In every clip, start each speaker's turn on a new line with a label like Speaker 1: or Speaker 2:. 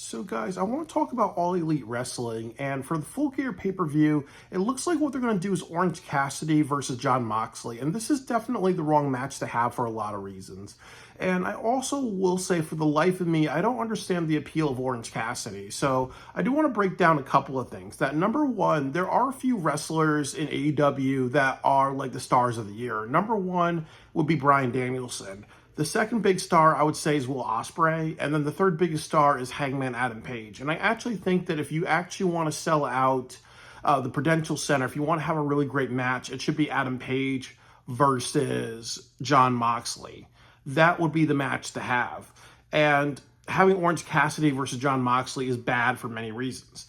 Speaker 1: So guys, I want to talk about All Elite Wrestling, and for the Full Gear pay-per-view, it looks like what they're going to do is Orange Cassidy versus Jon Moxley, and this is definitely the wrong match to have for a lot of reasons. And I also will say, for the life of me, I don't understand the appeal of Orange Cassidy, so I do want to break down a couple of things. That number one, there are a few wrestlers in AEW that are like the stars of the year. Number one would be Bryan Danielson. The second big star, I would say, is Will Ospreay, and then the third biggest star is Hangman Adam Page. And I actually think that if you actually want to sell out the Prudential Center, if you want to have a really great match, it should be Adam Page versus Jon Moxley. That would be the match to have. And having Orange Cassidy versus Jon Moxley is bad for many reasons.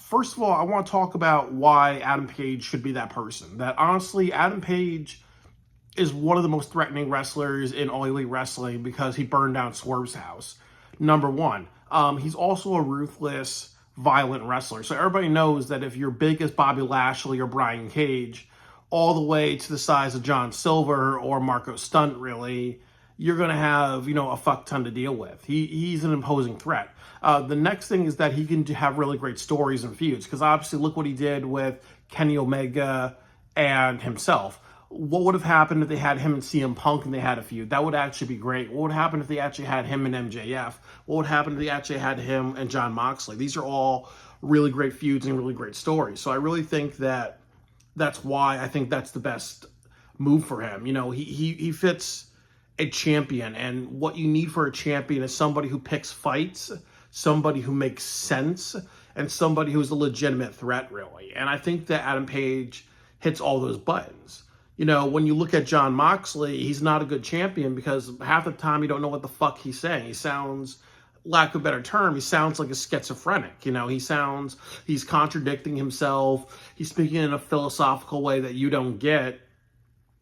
Speaker 1: First of all, I want to talk about why Adam Page should be that person. That honestly, Adam Page is one of the most threatening wrestlers in All Elite Wrestling because he burned down Swerve's house. Number one. He's also a ruthless, violent wrestler. So everybody knows that if you're big as Bobby Lashley or Brian Cage, all the way to the size of John Silver or Marco Stunt, really, you're going to have, a fuck ton to deal with. He's an imposing threat. The next thing is that he can have really great stories and feuds, because obviously look what he did with Kenny Omega and himself. What would have happened if they had him and CM Punk and they had a feud? That would actually be great. What would happen if they actually had him and MJF? What would happen if they actually had him and Jon Moxley? These are all really great feuds and really great stories. So I really think that that's why I think that's the best move for him. He fits a champion, and what you need for a champion is somebody who picks fights, somebody who makes sense, and somebody who's a legitimate threat, really. And I think that Adam Page hits all those buttons. When you look at Jon Moxley, he's not a good champion because half the time you don't know what the fuck he's saying. He sounds, lack of a better term, he sounds like a schizophrenic. He's contradicting himself. He's speaking in a philosophical way that you don't get.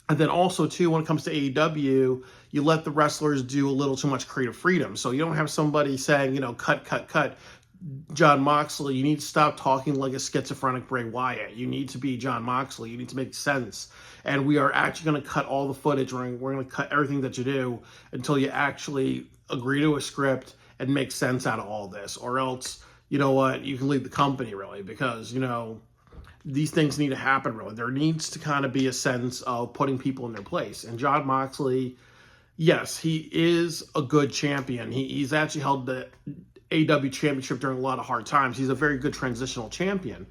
Speaker 1: And then also, too, when it comes to AEW, you let the wrestlers do a little too much creative freedom. So you don't have somebody saying, cut. Jon Moxley, you need to stop talking like a schizophrenic Bray Wyatt. You need to be Jon Moxley. You need to make sense. And we are actually going to cut all the footage. We're going to cut everything that you do until you actually agree to a script and make sense out of all this. Or else, you know what, you can leave the company, really, because, these things need to happen, really. There needs to kind of be a sense of putting people in their place. And Jon Moxley, yes, he is a good champion. He's actually held the AEW championship during a lot of hard times. He's a very good transitional champion.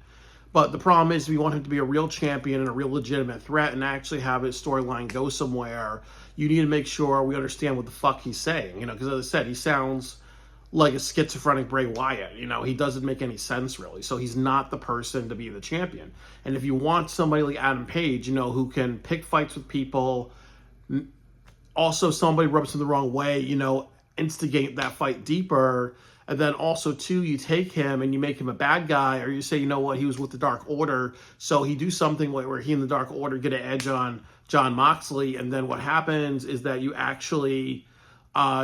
Speaker 1: But the problem is, if you want him to be a real champion and a real legitimate threat and actually have his storyline go somewhere, you need to make sure we understand what the fuck he's saying. Because as I said, he sounds like a schizophrenic Bray Wyatt. He doesn't make any sense, really. So he's not the person to be the champion. And if you want somebody like Adam Page, who can pick fights with people, also somebody rubs him the wrong way, instigate that fight deeper. And then also, too, you take him and you make him a bad guy, or you say, he was with the Dark Order, so he do something where he and the Dark Order get an edge on Jon Moxley, and then what happens is that you actually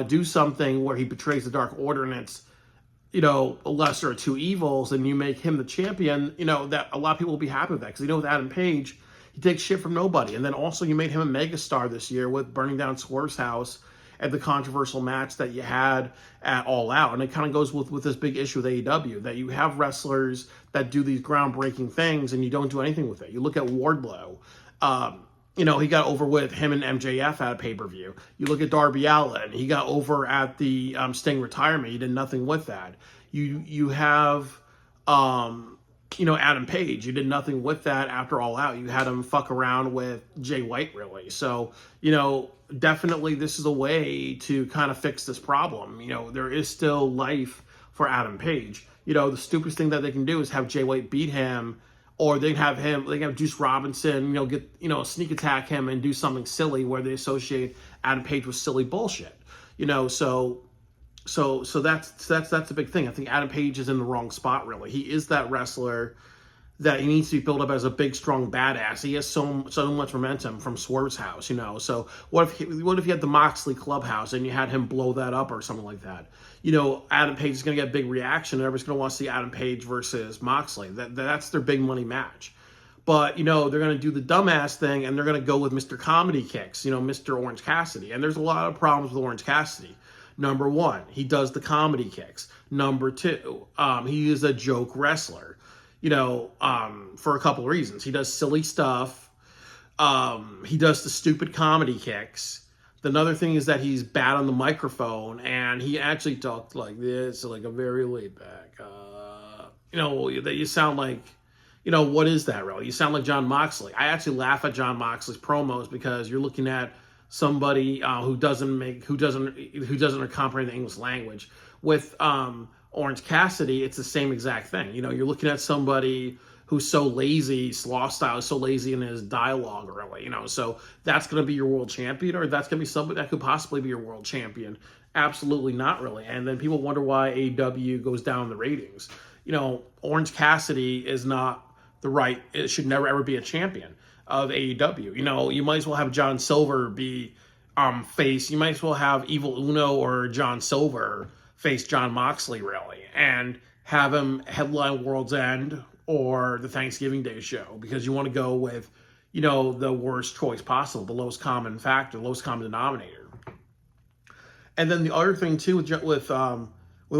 Speaker 1: do something where he betrays the Dark Order, and it's, a lesser of two evils, and you make him the champion, that a lot of people will be happy with that, because with Adam Page, he takes shit from nobody. And then also you made him a megastar this year with burning down Swerve's house at the controversial match that you had at All Out. And it kind of goes with this big issue with AEW, that you have wrestlers that do these groundbreaking things and you don't do anything with it. You look at Wardlow. He got over with him and MJF at a pay-per-view. You look at Darby Allin. He got over at the Sting retirement. He did nothing with that. You have, Adam Page. You did nothing with that after All Out. You had him fuck around with Jay White, really. So, definitely this is a way to kind of fix this problem. There is still life for Adam Page. The stupidest thing that they can do is have Jay White beat him, or they can have Juice Robinson, sneak attack him and do something silly where they associate Adam Page with silly bullshit. So that's the big thing. I think Adam Page is in the wrong spot, really. He is that wrestler that he needs to be built up as a big, strong badass. He has so much momentum from Swerve's house, So what if you had the Moxley Clubhouse and you had him blow that up or something like that? Adam Page is going to get a big reaction, and everybody's going to want to see Adam Page versus Moxley. That's their big money match. But, they're going to do the dumbass thing, and they're going to go with Mr. Comedy Kicks, Mr. Orange Cassidy. And there's a lot of problems with Orange Cassidy. Number one, he does the comedy kicks. Number two, he is a joke wrestler. For a couple of reasons. He does silly stuff. He does the stupid comedy kicks. Another thing is that he's bad on the microphone, and he actually talked like this, like a very laid back. That you sound like, what is that really? You sound like John Moxley. I actually laugh at John Moxley's promos because you're looking at somebody who doesn't comprehend the English language. With Orange Cassidy, it's the same exact thing. You're looking at somebody who's so lazy, Sloth Style is so lazy in his dialogue, really. So that's going to be your world champion, or that's going to be somebody that could possibly be your world champion. Absolutely not, really. And then people wonder why AEW goes down in the ratings. Orange Cassidy is not it should never ever be a champion of AEW. You might as well have John Silver be face. You might as well have Evil Uno or John Silver face John Moxley, really, and have him headline World's End or the Thanksgiving Day show, because you want to go with, the worst choice possible, the lowest common factor, lowest common denominator. And then the other thing too with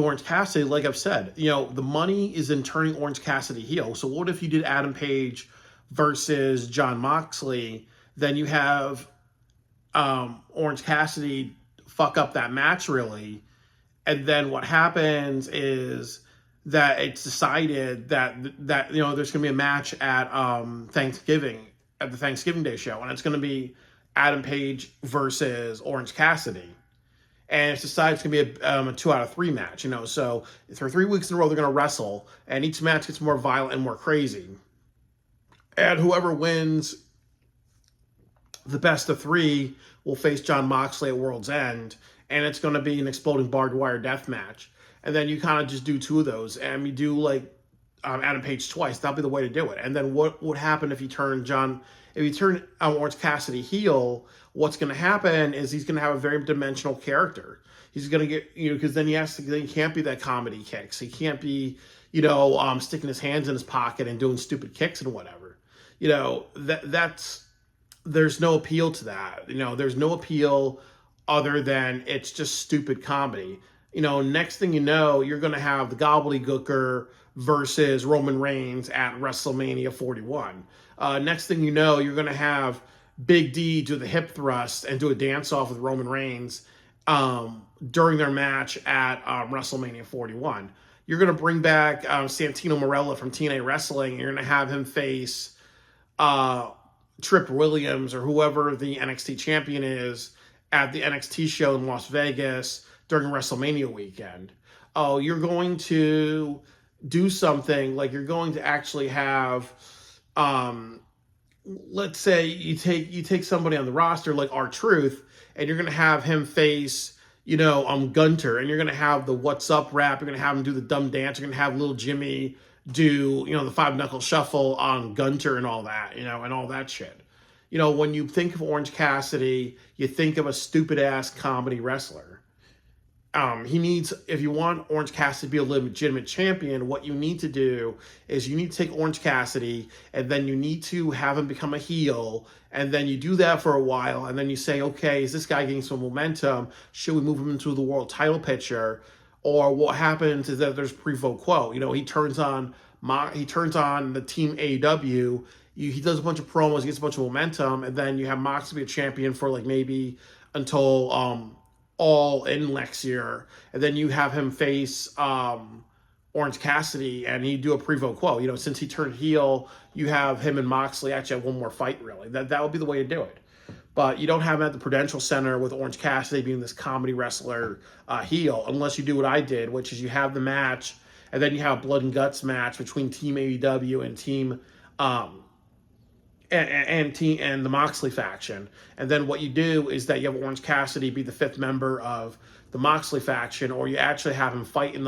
Speaker 1: Orange Cassidy, like I've said, the money is in turning Orange Cassidy heel. So what if you did Adam Page versus John Moxley? Then you have Orange Cassidy fuck up that match, really. And then what happens is that it's decided that there's going to be a match at the Thanksgiving Day show, and it's going to be Adam Page versus Orange Cassidy. And it's decided it's going to be a 2 out of 3 match, So for 3 weeks in a row, they're going to wrestle, and each match gets more violent and more crazy. And whoever wins the best of 3 will face John Moxley at World's End, and it's going to be an exploding barbed wire death match. And then you kind of just do 2 of those, and you do like Adam Page twice. That'll be the way to do it. And then what would happen if you turn Orange Cassidy heel? What's going to happen is he's going to have a very dimensional character. He's going to get, because then he can't be that comedy kicks. He can't be, sticking his hands in his pocket and doing stupid kicks and whatever. There's no appeal to that. There's no appeal other than it's just stupid comedy. Next thing you know, you're going to have the Gobbledygooker versus Roman Reigns at WrestleMania 41. Next thing you know, you're going to have Big D do the hip thrust and do a dance-off with Roman Reigns during their match at WrestleMania 41. You're going to bring back Santino Marella from TNA Wrestling, and you're going to have him face Tripp Williams or whoever the NXT champion is at the NXT show in Las Vegas during WrestleMania weekend. Oh, you're going to do something like you're going to actually have, let's say you take somebody on the roster like R-Truth, and you're going to have him face, Gunter, and you're going to have the What's Up rap. You're going to have him do the dumb dance. You're going to have Little Jimmy do, the 5-knuckle shuffle on Gunter and all that, and all that shit. When you think of Orange Cassidy, you think of a stupid-ass comedy wrestler. If you want Orange Cassidy to be a legitimate champion, what you need to do is you need to take Orange Cassidy, and then you need to have him become a heel, and then you do that for a while, and then you say, okay, is this guy getting some momentum? Should we move him into the world title picture? Or what happens is that there's pro quo. He turns on the team AEW. He does a bunch of promos, he gets a bunch of momentum, and then you have Moxley be a champion for like maybe until All In next year, and then you have him face Orange Cassidy, and he do a pro quo. Since he turned heel, you have him and Moxley actually have one more fight. Really, that would be the way to do it. But you don't have him at the Prudential Center with Orange Cassidy being this comedy wrestler heel, unless you do what I did, which is you have the match, and then you have a blood and guts match between Team AEW and Team and the Moxley faction. And then what you do is that you have Orange Cassidy be the 5th member of the Moxley faction, or you actually have him fight in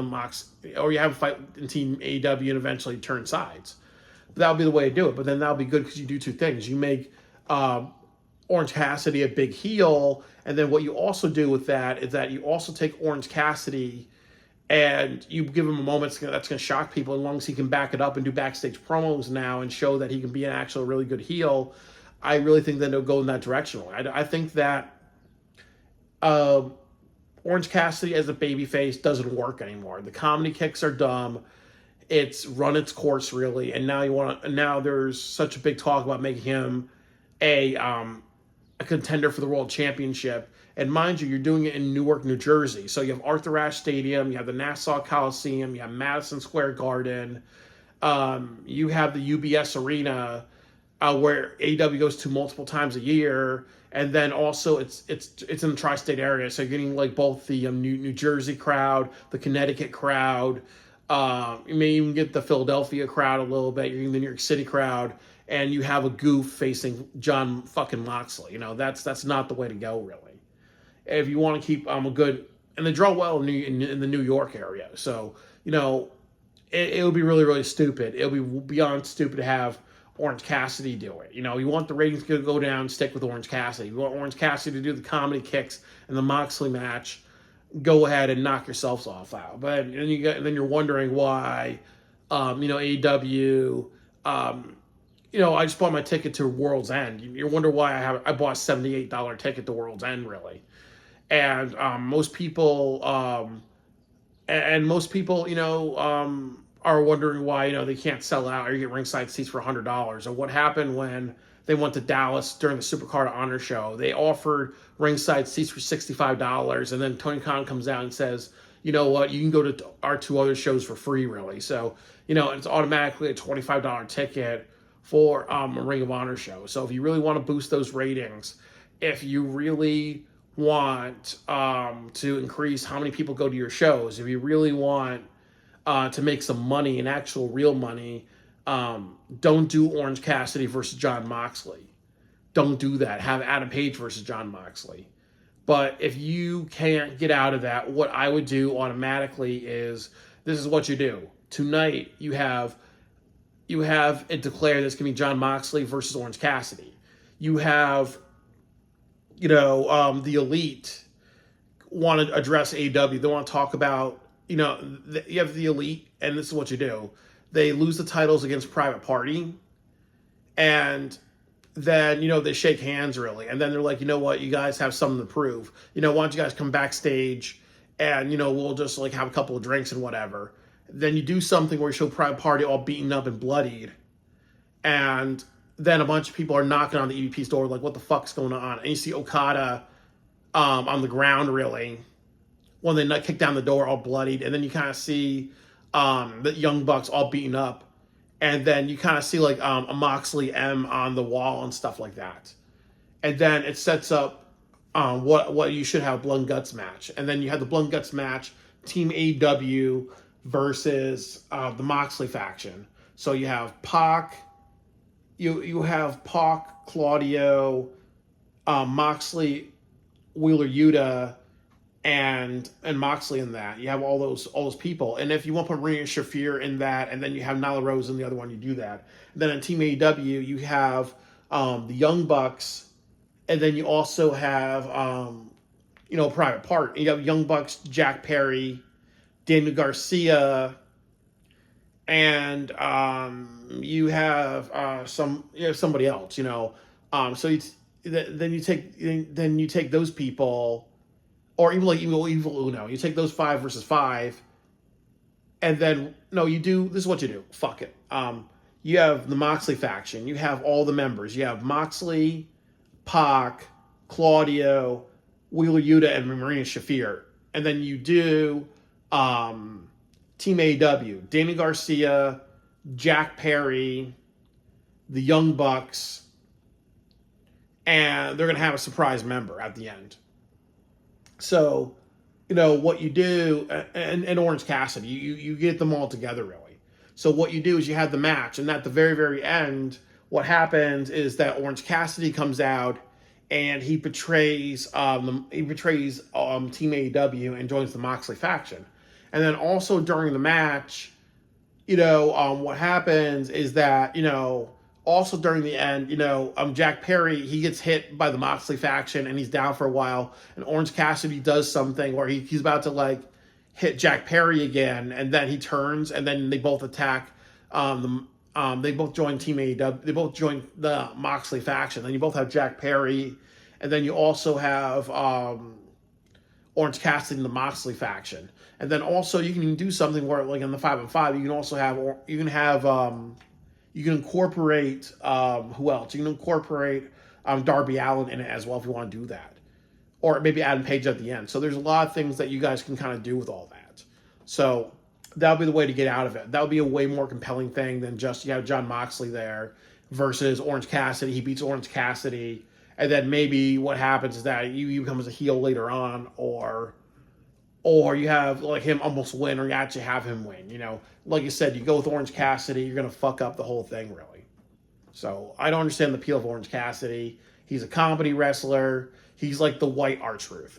Speaker 1: or you have him fight in Team AEW and eventually turn sides. But that would be the way to do it. But then that would be good because you do 2 things. You make Orange Cassidy a big heel, and then what you also do with that is that you also take Orange Cassidy and you give him a moment that's going to shock people, as long as he can back it up and do backstage promos now and show that he can be an actual really good heel. I really think that it'll go in that direction. I think that Orange Cassidy as a babyface doesn't work anymore. The comedy kicks are dumb. It's run its course really, and now there's such a big talk about making him a contender for the world championship. And mind you, you're doing it in Newark, New Jersey. So you have Arthur Ashe Stadium, you have the Nassau Coliseum, you have Madison Square Garden, you have the UBS Arena, where AEW goes to multiple times a year, and then also it's in the tri-state area, so you're getting like both the New Jersey crowd, the Connecticut crowd, you may even get the Philadelphia crowd a little bit, you're getting the New York City crowd, and you have a goof facing John fucking Moxley. That's not the way to go really. If you want to keep a good, and they draw well in the New York area, so it would be really, really stupid. It would be beyond stupid to have Orange Cassidy do it. You want the ratings to go down, stick with Orange Cassidy. You want Orange Cassidy to do the comedy kicks and the Moxley match, go ahead and knock yourselves off out. But then you're wondering why, AEW, I just bought my ticket to World's End. You wonder why I bought a $78 ticket to World's End, really. And most people, are wondering why, they can't sell out or you get ringside seats for $100. Or what happened when they went to Dallas during the Supercard of Honor show. They offered ringside seats for $65, and then Tony Khan comes out and says, you know what, you can go to our 2 other shows for free, really. So, it's automatically a $25 ticket for a Ring of Honor show. So if you really want to boost those ratings, if you really want to increase how many people go to your shows, if you really want to make some money, and actual real money, don't do Orange Cassidy versus John Moxley. Don't do that. Have Adam Page versus John Moxley. But if you can't get out of that, what I would do automatically is, this is what you do. Tonight, you have it declared this can be John Moxley versus Orange Cassidy. You have, the Elite want to address AEW. They want to talk about, you have the Elite, and this is what you do. They lose the titles against Private Party, and then, they shake hands, really. And then they're like, you know what, you guys have something to prove. Why don't you guys come backstage, and, we'll just, have a couple of drinks and whatever. Then you do something where you show Private Party all beaten up and bloodied, and then a bunch of people are knocking on the EVP's door, like, what the fuck's going on? And you see Okada on the ground, really, when they kick down the door all bloodied, and then you kind of see the Young Bucks all beaten up, and then you kind of see a Moxley M on the wall and stuff like that, and then it sets up what you should have, a Blood and Guts match, and then you have the Blood and Guts match, Team AEW versus the Moxley faction. So you have Pac, you have Pac, Claudio, Moxley, Wheeler Yuta, and Moxley in that. You have all those people. And if you want to put Marina Shafir in that, and then you have Nyla Rose in the other one, you do that. And then in Team AEW, you have the Young Bucks, and then you also have Private Party. You have Young Bucks, Jack Perry, Daniel Garcia, and you have somebody else. So then you take those people. Or even Evil Uno. You take those 5 versus 5, and then, this is what you do. Fuck it. You have the Moxley faction. You have all the members. You have Moxley, Pac, Claudio, Wheeler Yuta, and Marina Shafir. And then you do Team AEW. Danny Garcia, Jack Perry, the Young Bucks, and they're going to have a surprise member at the end. So, what you do, and Orange Cassidy, you get them all together, really. So what you do is you have the match, and at the very, very end, what happens is that Orange Cassidy comes out, and he betrays Team AEW and joins the Moxley faction. And then also during the match, what happens is that, also during the end, Jack Perry, he gets hit by the Moxley faction and he's down for a while. And Orange Cassidy does something where he's about to hit Jack Perry again, and then he turns, and then they both attack. They both join Team AEW. They both join the Moxley faction. Then you both have Jack Perry, and then you also have Orange Cassidy and the Moxley faction. And then also you can do something where, like in the 5-on-5, you can also have, you can incorporate, who else? You can incorporate Darby Allin in it as well if you want to do that. Or maybe Adam Page at the end. So there's a lot of things that you guys can kind of do with all that. So that'll be the way to get out of it. That'll be a way more compelling thing than just you have Jon Moxley there versus Orange Cassidy. He beats Orange Cassidy, and then maybe what happens is that he becomes a heel later on, or you have like him almost win, or you actually have him win. You know, like you said, you go with Orange Cassidy, you're gonna fuck up the whole thing, really. So I don't understand the appeal of Orange Cassidy. He's a comedy wrestler. He's like the white R-Truth.